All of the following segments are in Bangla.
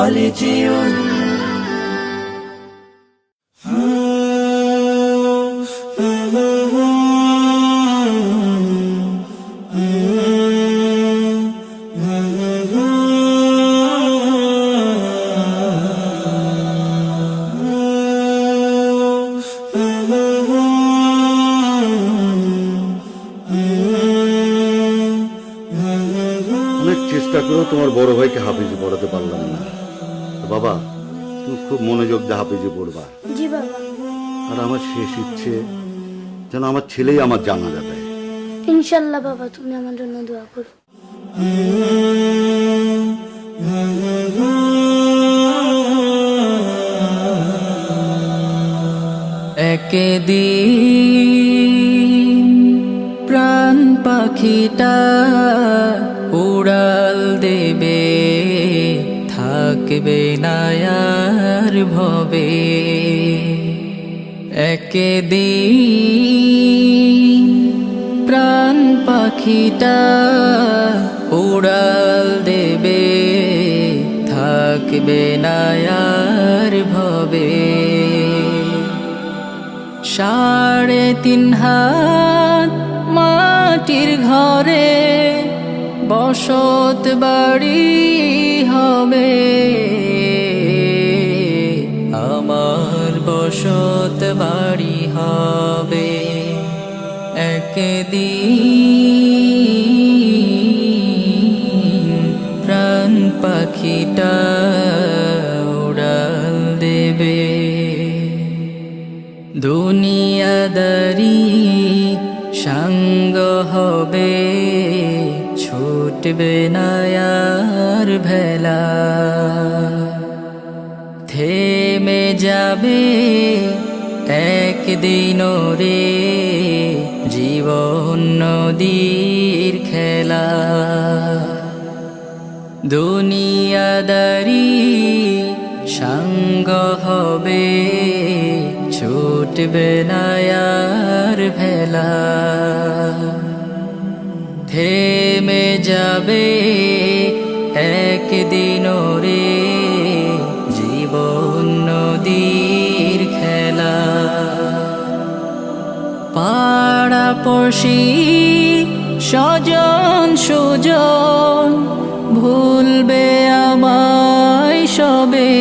خالديون অনেক চেষ্টা করেও তোমার বড় ভাইকে হাফিজি পড়াতে পারলাম না। বাবা, তুমি খুব মনোযোগ দিয়ে হাফিজি পড়বা। জি বাবা। আর আমার শেষ ইচ্ছে যেন আমার ছেলেই আমার জানাজা দেয়। ইনশাল্লাহ বাবা, তুমি আমার জন্য দোয়া করো। একদিন প্রাণ পাখিটা উড়াল দেবে, থাকবে না আর ভবে। একদিন প্রাণ পাখিটা উড়াল দেবে, থাকবে না আর ভবে। 3.5 হাত মাটির ঘরে বসত বাড়ি হবে, আমার বসত বাড়ি হবে। একদিন প্রাণ পাখিটা উড়াল দেবে। দুনিয়াদারি সঙ্গ হবে, ছুটবে না আর ভেলা। থেমে যাবে একদিন রে জীবন নদীর খেলা। দুনিয়াদারি সঙ্গ হবে, ছুটবে না আর ভেলা। থেমে যাবে একদিন রে জীবন নদীর খেলা। পাড়াপড়শি স্বজন সুজন ভুলবে আমায় সবে,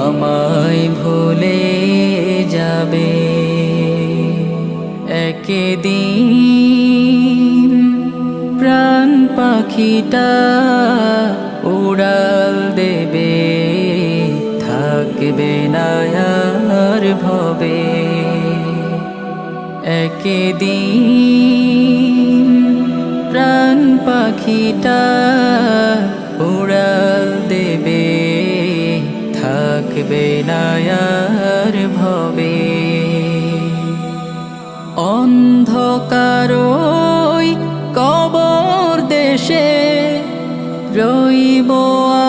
আমায় ভুলে যাবে। একদিন প্রাণ পাখিটা উড়াল দেবে, থাকবে না আর ভবে। একদিন প্রাণ পাখিটা উড়াল দেবে, থাকবে না আর ভবে। অন্ধকারই কবর দেশে রইব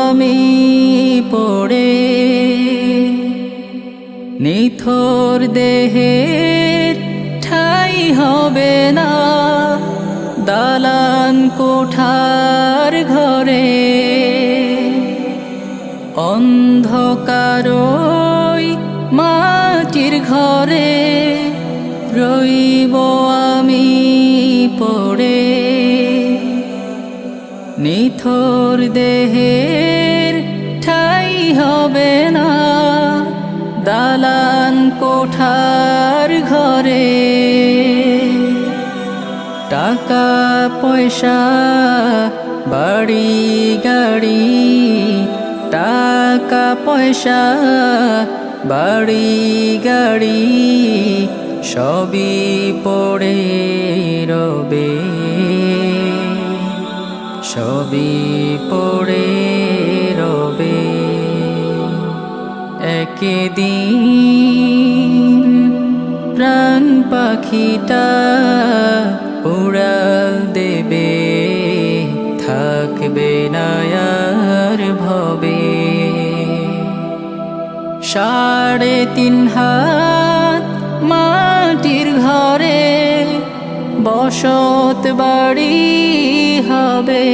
আমি পড়ে, নিথর দেহের ঠাই হবে না দালান কোঠার ঘরে। অন্ধকারই মাটির ঘরে রইব আমি পড়ে, নিথর দেহের ঠাই হবে না দালান কোঠার ঘরে। টাকা পয়সা বাড়ি গাড়ি, টাকা পয়সা বাড়ি গাড়ি সবই পড়ে রবে, সবই পড়ে রবে। একদিন প্রাণ পাখিটা উড়াল দেবে, থাকবে না আর ভবে। 3.5 হাত মাটির ঘরে বসত বাড়ি হবে,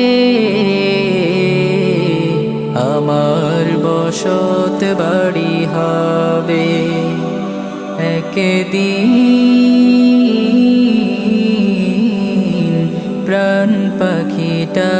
তোমার বসত বাড়ি হবে একদিন প্রাণ পাখিটা